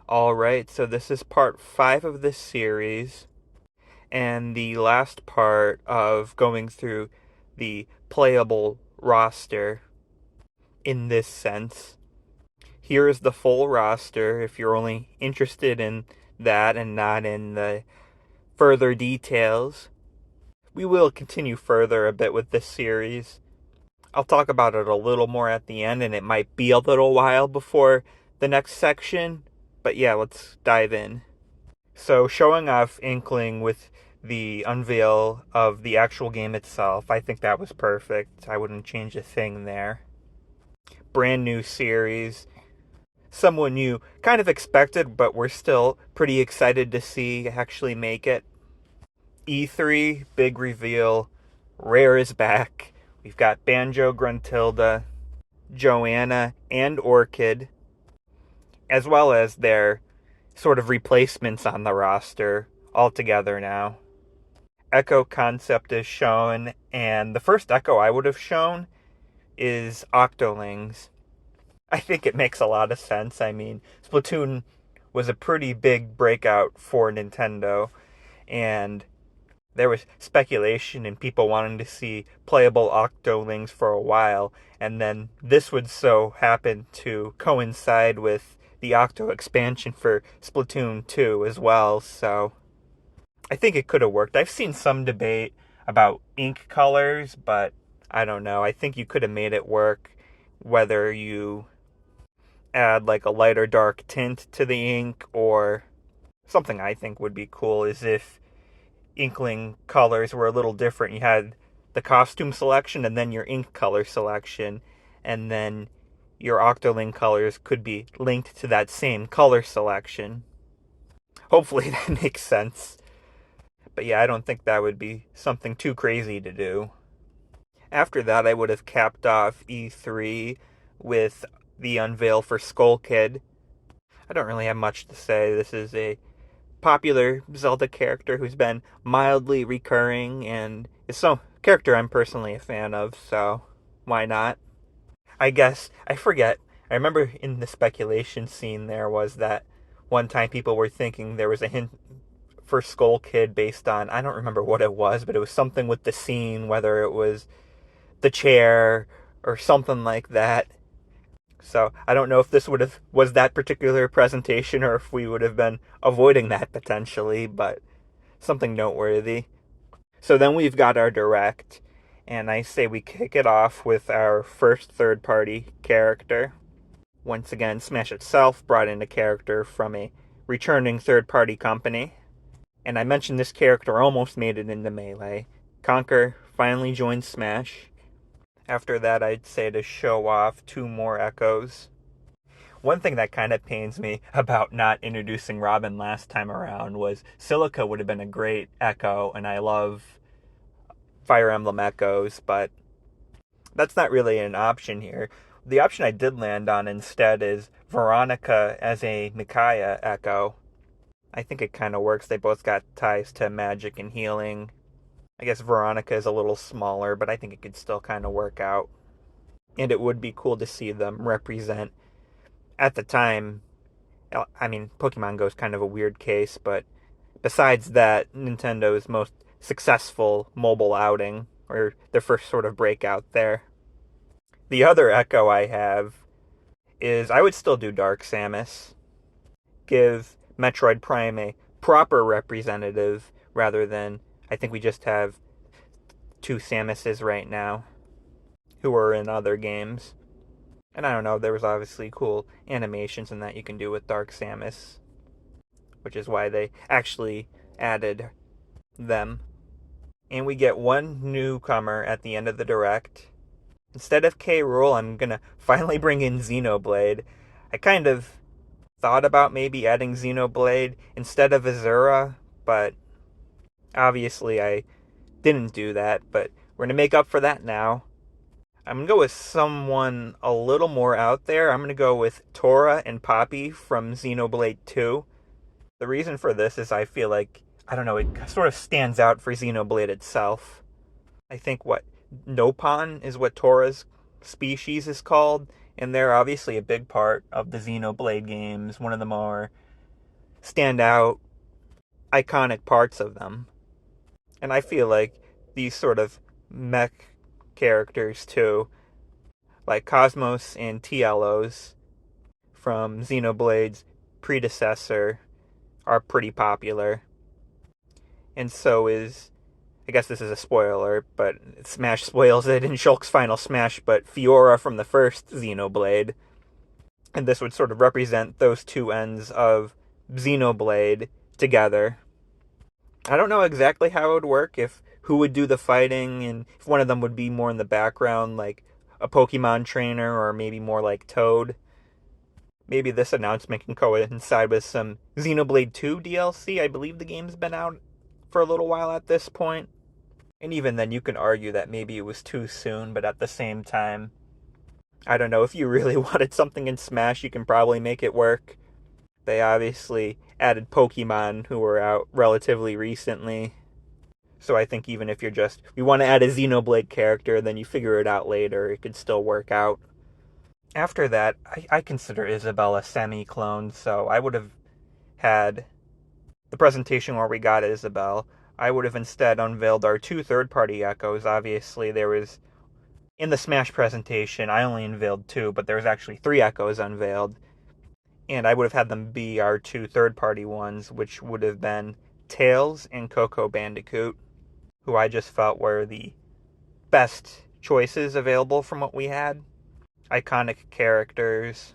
Alright, so this is part 5 of this series, and the last part of going through the playable roster in this sense. Here is the full roster if you're only interested in that and not in the further details. We will continue further a bit with this series. I'll talk about it a little more at the end, and it might be a little while before the next section. But yeah, let's dive in. So, showing off Inkling with the unveil of the actual game itself, I think that was perfect. I wouldn't change a thing there. Brand new series. Someone you kind of expected, but we're still pretty excited to see actually make it. E3, big reveal. Rare is back. We've got Banjo, Gruntilda, Joanna, and Orchid, as well as their sort of replacements on the roster all together now. Echo concept is shown, and the first Echo I would have shown is Octolings. I think it makes a lot of sense. I mean, Splatoon was a pretty big breakout for Nintendo, and there was speculation and people wanting to see playable Octolings for a while, and then this would so happen to coincide with the Octo expansion for Splatoon 2 as well, so I think it could have worked. I've seen some debate about ink colors, but I don't know. I think you could have made it work whether you add like a light or dark tint to the ink, or something I think would be cool is if Inkling colors were a little different. You had the costume selection and then your ink color selection, and then your Octoling colors could be linked to that same color selection. Hopefully that makes sense. But yeah, I don't think that would be something too crazy to do. After that, I would have capped off E3 with the unveil for Skull Kid. I don't really have much to say. This is a popular Zelda character who's been mildly recurring and is some character I'm personally a fan of, so why not? I guess, I forget. I remember in the speculation scene there was that one time people were thinking there was a hint for Skull Kid based on, I don't remember what it was, but it was something with the scene, whether it was the chair or something like that. So I don't know if this was that particular presentation or if we would have been avoiding that potentially, but something noteworthy. So then we've got our direct, and I say we kick it off with our first third-party character. Once again, Smash itself brought in a character from a returning third-party company, and I mentioned this character almost made it into Melee. Conker finally joined Smash. After that, I'd say to show off 2 more Echoes. One thing that kind of pains me about not introducing Robin last time around was Silica would have been a great Echo, and I love Fire Emblem Echoes, but that's not really an option here. The option I did land on instead is Veronica as a Micaiah Echo. I think it kind of works. They both got ties to magic and healing. I guess Veronica is a little smaller, but I think it could still kind of work out. And it would be cool to see them represent, at the time, I mean, Pokemon Go is kind of a weird case, but besides that, Nintendo's most successful mobile outing, or their first sort of breakout there. The other Echo I have is I would still do Dark Samus. Give Metroid Prime a proper representative rather than, I think we just have 2 Samuses right now who are in other games. And I don't know, there was obviously cool animations and that you can do with Dark Samus, which is why they actually added them. And we get one newcomer at the end of the direct. Instead of K. Rool, I'm gonna finally bring in Xenoblade. I kind of thought about maybe adding Xenoblade instead of Azura, but obviously I didn't do that, but we're going to make up for that now. I'm going to go with someone a little more out there. I'm going to go with Tora and Poppi from Xenoblade 2. The reason for this is I feel like, I don't know, it sort of stands out for Xenoblade itself. I think Nopon is what Tora's species is called, and they're obviously a big part of the Xenoblade games, one of the more standout, iconic parts of them. And I feel like these sort of mech characters too, like Cosmos and Tielos from Xenoblade's predecessor, are pretty popular. And so is, I guess this is a spoiler, but Smash spoils it in Shulk's Final Smash, but Fiora from the first Xenoblade. And this would sort of represent those two ends of Xenoblade together. I don't know exactly how it would work, if who would do the fighting, and if one of them would be more in the background, like a Pokemon trainer, or maybe more like Toad. Maybe this announcement can coincide with some Xenoblade 2 DLC. I believe the game's been out for a little while at this point. And even then, you can argue that maybe it was too soon, but at the same time, I don't know, if you really wanted something in Smash, you can probably make it work. They obviously added Pokemon, who were out relatively recently. So I think even if we want to add a Xenoblade character, then you figure it out later, it could still work out. After that, I consider Isabelle a semi-clone, so I would have had the presentation where we got Isabelle. I would have instead unveiled our two third-party echoes. Obviously, there was, in the Smash presentation, I only unveiled two, but there was actually three echoes unveiled. And I would have had them be our two third-party ones, which would have been Tails and Coco Bandicoot, who I just felt were the best choices available from what we had. Iconic characters.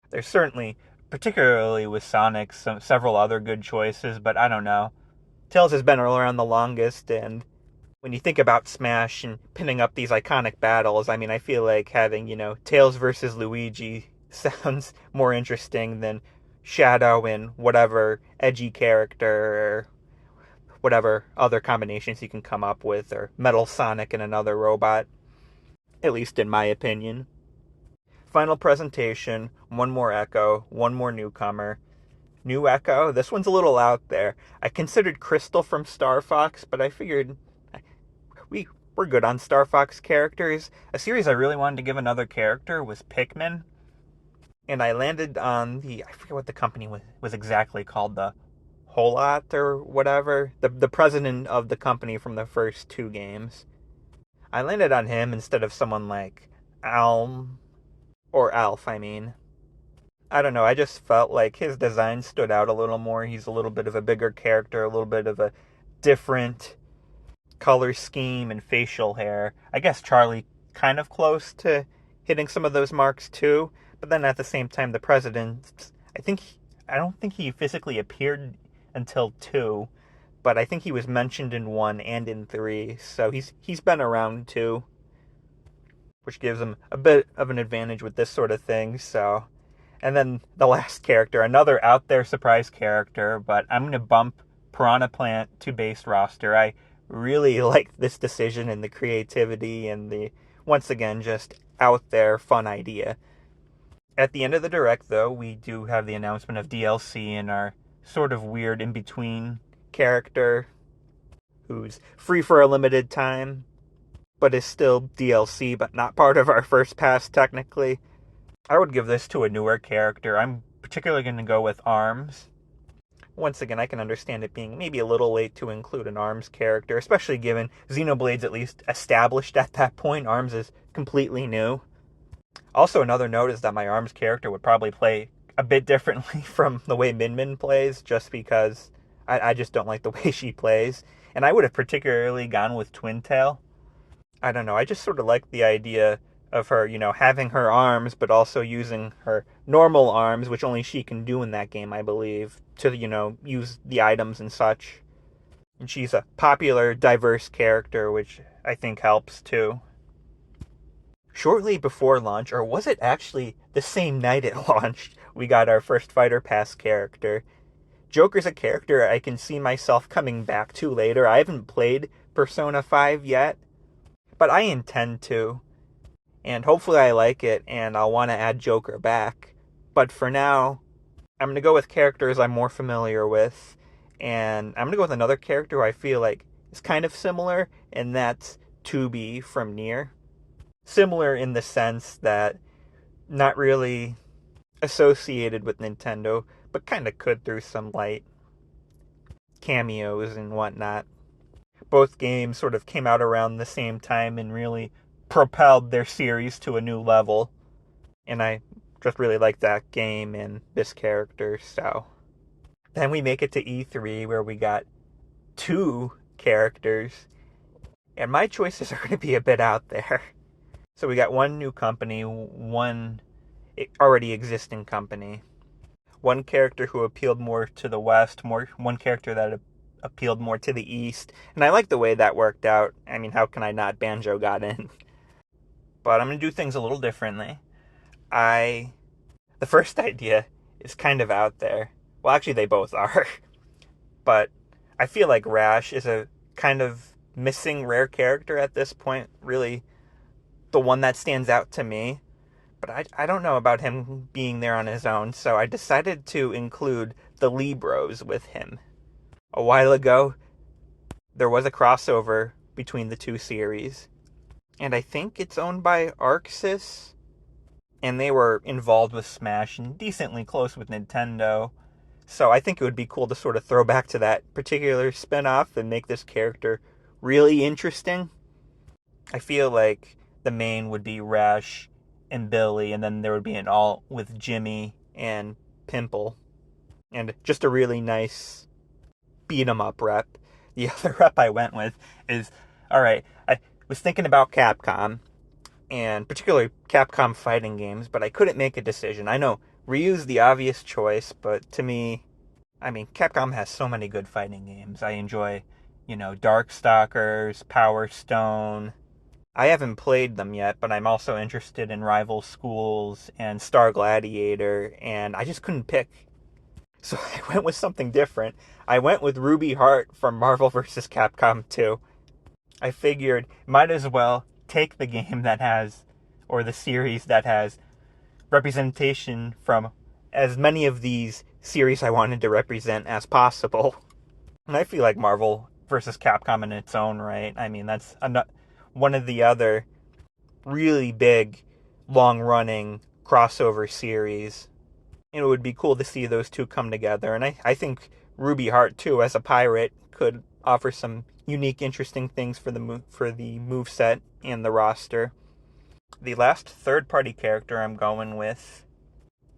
There's certainly, particularly with Sonic, several other good choices, but I don't know. Tails has been around the longest, and when you think about Smash and pinning up these iconic battles, I mean, I feel like having, Tails versus Luigi sounds more interesting than Shadow and whatever edgy character or whatever other combinations you can come up with, or Metal Sonic and another robot, at least in my opinion. Final presentation, one more Echo, one more newcomer. New Echo, this one's a little out there. I considered Crystal from Star Fox, but I figured we're good on Star Fox characters. A series I really wanted to give another character was Pikmin, and I landed on I forget what the company was exactly called, the Holot or whatever, the president of the company from the first two games. I landed on him instead of someone like Alm, or Alf, I mean. I don't know, I just felt like his design stood out a little more. He's a little bit of a bigger character, a little bit of a different color scheme and facial hair. I guess Charlie kind of close to hitting some of those marks too, but then at the same time, the president, I don't think he physically appeared until 2, but I think he was mentioned in 1 and in 3, so he's been around too, which gives him a bit of an advantage with this sort of thing. So, and then the last character, another out there surprise character, but I'm going to bump Piranha Plant to base roster. I really liked this decision and the creativity and the, once again, just out there fun idea. At the end of the direct, though, we do have the announcement of DLC and our sort of weird in-between character who's free for a limited time, but is still DLC, but not part of our first pass technically. I would give this to a newer character. I'm particularly going to go with Arms. Once again, I can understand it being maybe a little late to include an Arms character, especially given Xenoblade's at least established at that point. Arms is completely new. Also, another note is that my Arms character would probably play a bit differently from the way Min Min plays, just because I just don't like the way she plays. And I would have particularly gone with Twintelle. I don't know, I just sort of like the idea of her, having her arms, but also using her normal arms, which only she can do in that game, I believe, to, use the items and such. And she's a popular, diverse character, which I think helps, too. Shortly before launch, or was it actually the same night it launched, we got our first Fighter Pass character. Joker's a character I can see myself coming back to later. I haven't played Persona 5 yet, but I intend to. And hopefully I like it, and I'll want to add Joker back. But for now, I'm going to go with characters I'm more familiar with. And I'm going to go with another character who I feel like is kind of similar, and that's 2B from Nier. Similar in the sense that not really associated with Nintendo, but kind of could through some light cameos and whatnot. Both games sort of came out around the same time and really propelled their series to a new level. And I just really like that game and this character, so. Then we make it to E3 where we got 2 characters. And my choices are going to be a bit out there. So we got one new company, one already existing company. One character who appealed more to the West, one character that appealed more to the East. And I like the way that worked out. I mean, how can I not? Banjo got in. But I'm going to do things a little differently. The first idea is kind of out there. Well, actually, they both are. But I feel like Rash is a kind of missing rare character at this point. Really, the one that stands out to me. But I don't know about him being there on his own, so I decided to include the Lee Bros with him. A while ago, there was a crossover between the 2 series, and I think it's owned by Arxis, and they were involved with Smash and decently close with Nintendo, so I think it would be cool to sort of throw back to that particular spin-off and make this character really interesting. I feel like the main would be Rash and Billy, and then there would be an alt with Jimmy and Pimple. And just a really nice beat-em-up rep. The other rep I went with is, alright, I was thinking about Capcom, and particularly Capcom fighting games, but I couldn't make a decision. I know Ryu's the obvious choice, but to me, I mean, Capcom has so many good fighting games. I enjoy, Darkstalkers, Power Stone. I haven't played them yet, but I'm also interested in Rival Schools and Star Gladiator, and I just couldn't pick. So I went with something different. I went with Ruby Heart from Marvel vs. Capcom 2. I figured might as well take the game that has, or the series that has, representation from as many of these series I wanted to represent as possible. And I feel like Marvel vs. Capcom in its own right. I mean, that's one of the other really big, long-running crossover series. And it would be cool to see those 2 come together. And I think Ruby Heart, too, as a pirate, could offer some unique, interesting things for the moveset and the roster. The last third-party character I'm going with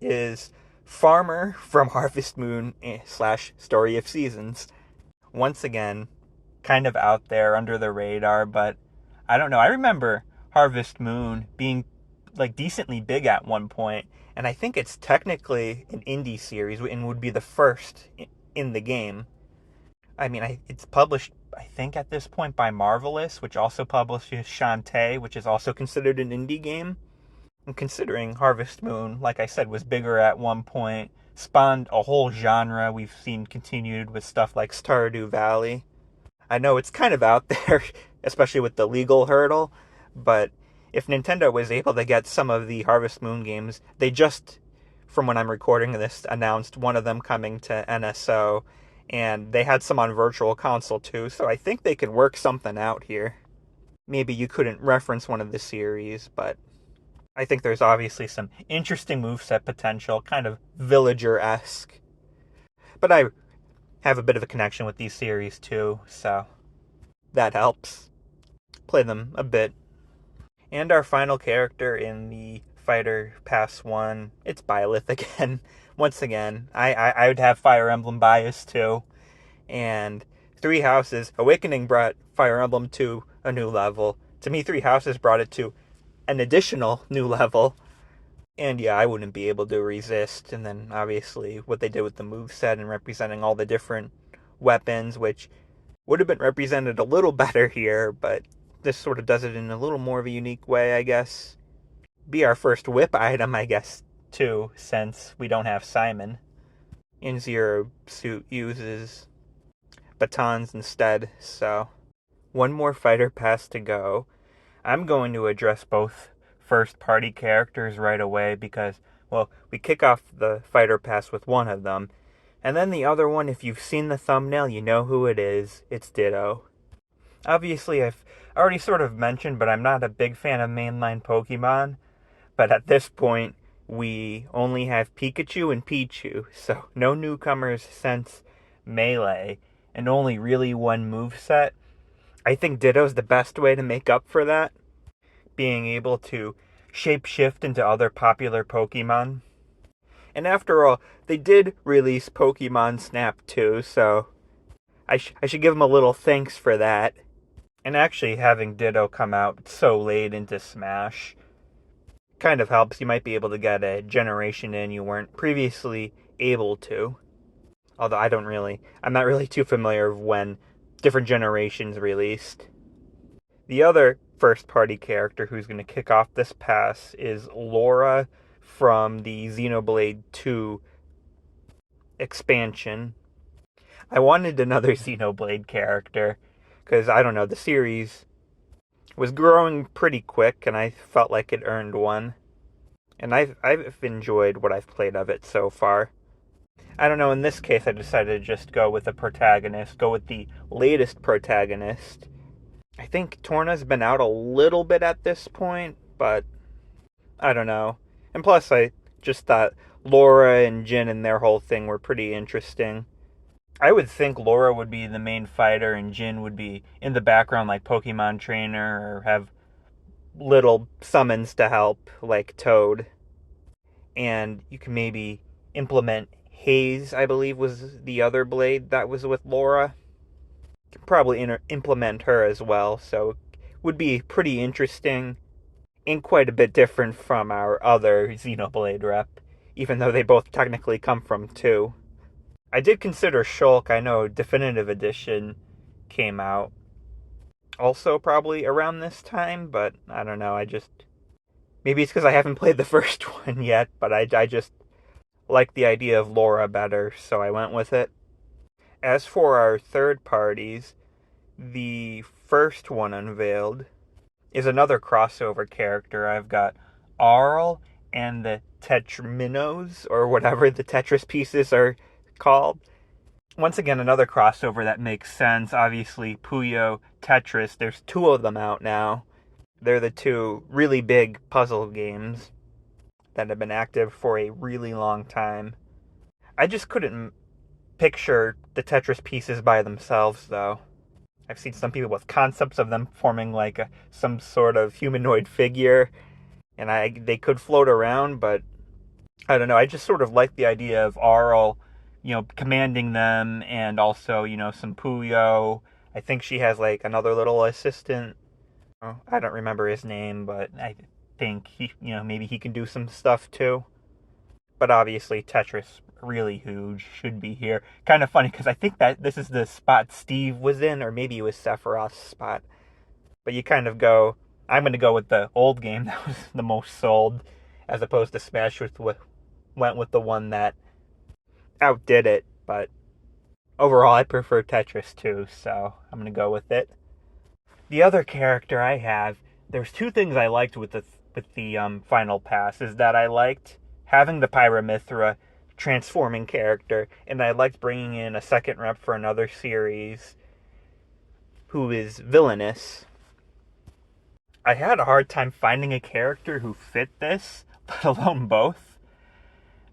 is Farmer from Harvest Moon / Story of Seasons. Once again, kind of out there, under the radar, but I don't know. I remember Harvest Moon being decently big at one point, and I think it's technically an indie series and would be the first in the game. I mean, it's published, I think, at this point by Marvelous, which also publishes Shantae, which is also considered an indie game. And considering Harvest Moon, like I said, was bigger at one point, spawned a whole genre we've seen continued with stuff like Stardew Valley. I know it's kind of out there, especially with the legal hurdle, but if Nintendo was able to get some of the Harvest Moon games, they just, from when I'm recording this, announced one of them coming to NSO, and they had some on Virtual Console too, so I think they could work something out here. Maybe you couldn't reference one of the series, but I think there's obviously some interesting moveset potential, kind of Villager-esque. But I have a bit of a connection with these series too, so that helps. Play them a bit. And our final character in the Fighter Pass 1, it's Byleth again. Once again, I would have Fire Emblem bias too. And Three Houses, Awakening brought Fire Emblem to a new level. To me, Three Houses brought it to an additional new level. And yeah, I wouldn't be able to resist. And then obviously what they did with the moveset and representing all the different weapons, which would have been represented a little better here, but this sort of does it in a little more of a unique way, I guess. Be our first whip item, I guess, too, since we don't have Simon. And Zero Suit uses batons instead, so one more fighter pass to go. I'm going to address both first-party characters right away because, well, we kick off the fighter pass with one of them, and then the other one, if you've seen the thumbnail, you know who it is. It's Ditto. Obviously, I've already sort of mentioned, but I'm not a big fan of mainline Pokemon. But at this point, we only have Pikachu and Pichu, so no newcomers since Melee, and only really one moveset. I think Ditto's the best way to make up for that, being able to shapeshift into other popular Pokemon. And after all, they did release Pokemon Snap 2, so I should give them a little thanks for that. And actually having Ditto come out so late into Smash kind of helps. You might be able to get a generation in you weren't previously able to. Although I'm not really too familiar with when different generations released. The other first-party character who's going to kick off this pass is Lora from the Xenoblade 2 expansion. I wanted another Xenoblade character, because, I don't know, the series was growing pretty quick, and I felt like it earned one. And I've enjoyed what I've played of it so far. I don't know, in this case I decided to just go with the protagonist, go with the latest protagonist. I think Torna's been out a little bit at this point, but I don't know. And plus I just thought Lora and Jin and their whole thing were pretty interesting. I would think Lora would be the main fighter and Jin would be in the background like Pokemon trainer or have little summons to help like Toad. And you can maybe implement Haze, I believe was the other blade that was with Lora. You can probably implement her as well, so it would be pretty interesting and quite a bit different from our other Xenoblade rep, even though they both technically come from 2. I did consider Shulk. I know Definitive Edition came out also probably around this time, but I don't know, maybe it's because I haven't played the first one yet, but I just like the idea of Lora better, so I went with it. As for our third parties, the first one unveiled is another crossover character. I've got Arle and the Tetriminos, or whatever the Tetris pieces are called. Once again, another crossover that makes sense. Obviously, Puyo, Tetris, there's 2 of them out now. They're the 2 really big puzzle games that have been active for a really long time. I just couldn't picture the Tetris pieces by themselves, though. I've seen some people with concepts of them forming like some sort of humanoid figure, and they could float around, but I don't know. I just sort of like the idea of Arle, commanding them, and also, some Puyo. I think she has like another little assistant. I don't remember his name, but I think maybe he can do some stuff too. But obviously Tetris, really huge, should be here. Kind of funny because I think that this is the spot Steve was in, or maybe it was Sephiroth's spot. But you kind of go, I'm going to go with the old game that was the most sold, as opposed to Smash went with the one that outdid it. But overall, I prefer Tetris too, so I'm going to go with it. The other character I have, there's 2 things I liked with the final pass, is that I liked having the Pyramithra transforming character, and I liked bringing in a second rep for another series who is villainous. I had a hard time finding a character who fit this, let alone both.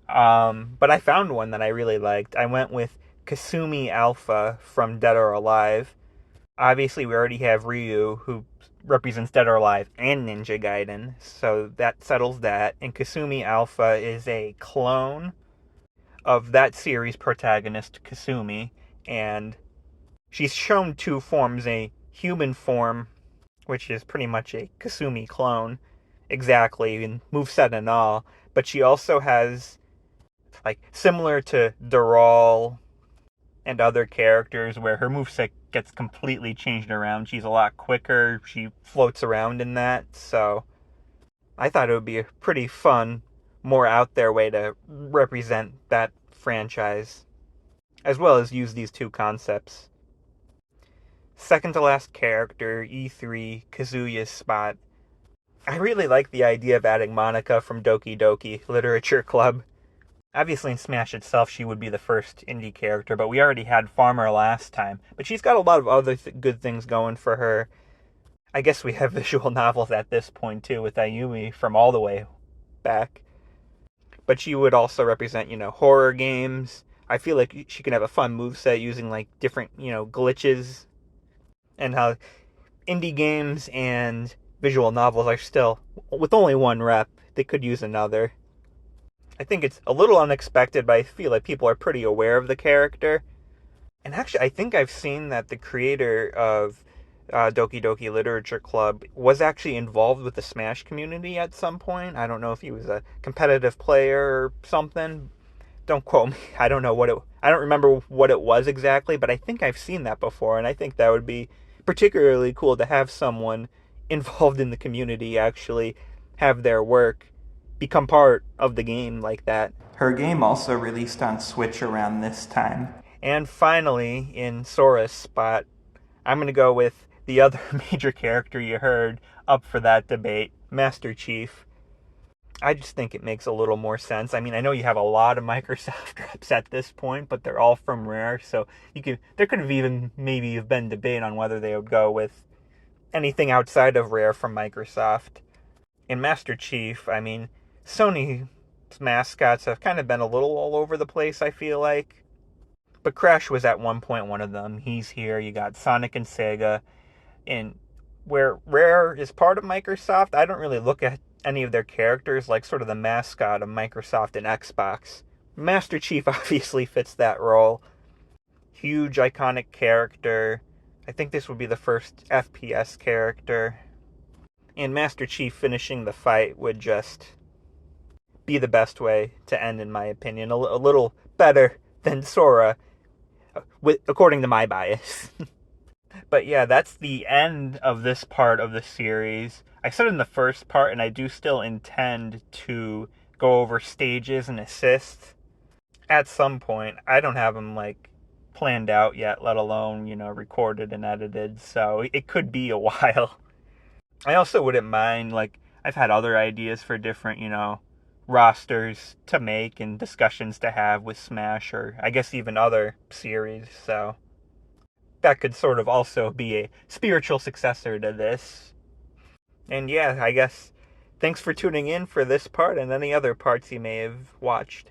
But I found one that I really liked. I went with Kasumi Alpha from Dead or Alive. Obviously, we already have Ryu, who represents Dead or Alive and Ninja Gaiden, so that settles that. And Kasumi Alpha is a clone of that series protagonist, Kasumi, and she's shown 2 forms, a human form, which is pretty much a Kasumi clone, exactly, in moveset and all, but she also has, like, similar to Dural and other characters, where her moveset gets completely changed around. She's a lot quicker, she floats around in that, so I thought it would be a pretty fun, more out there way to represent that franchise, as well as use these 2 concepts. Second to last character, E3, Kazuya's spot. I really like the idea of adding Monika from Doki Doki Literature Club. Obviously in Smash itself she would be the first indie character, but we already had Farmer last time. But she's got a lot of other good things going for her. I guess we have visual novels at this point too, with Ayumi from all the way back. but she would also represent, horror games. I feel like she can have a fun moveset using like different, glitches, and how indie games and visual novels are still, with only one rep, they could use another. I think it's a little unexpected, but I feel like people are pretty aware of the character. And actually, I think I've seen that the creator of Doki Doki Literature Club was actually involved with the Smash community at some point. I don't know if he was a competitive player or something. Don't quote me. I don't know I don't remember what it was exactly, but I think I've seen that before, and I think that would be particularly cool to have someone involved in the community actually have their work become part of the game like that. Her game also released on Switch around this time. And finally, in Sora's spot, I'm going to go with the other major character you heard up for that debate, Master Chief. I just think it makes a little more sense. I mean, I know you have a lot of Microsoft reps at this point, but they're all from Rare, so there could have even maybe have been debate on whether they would go with anything outside of Rare from Microsoft. In Master Chief, I mean, Sony's mascots have kind of been a little all over the place, I feel like. But Crash was at one point one of them. He's here. You got Sonic and Sega. And where Rare is part of Microsoft, I don't really look at any of their characters like sort of the mascot of Microsoft and Xbox. Master Chief obviously fits that role. Huge, iconic character. I think this would be the first FPS character. And Master Chief finishing the fight would just be the best way to end, in my opinion. A little better than Sora, according to my bias. But yeah, that's the end of this part of the series. I said in the first part, and I do still intend to go over stages and assists at some point. I don't have them like planned out yet, let alone, recorded and edited, so it could be a while. I also wouldn't mind, like, I've had other ideas for different, rosters to make and discussions to have with Smash, or I guess even other series, so that could sort of also be a spiritual successor to this. And yeah, I guess thanks for tuning in for this part and any other parts you may have watched.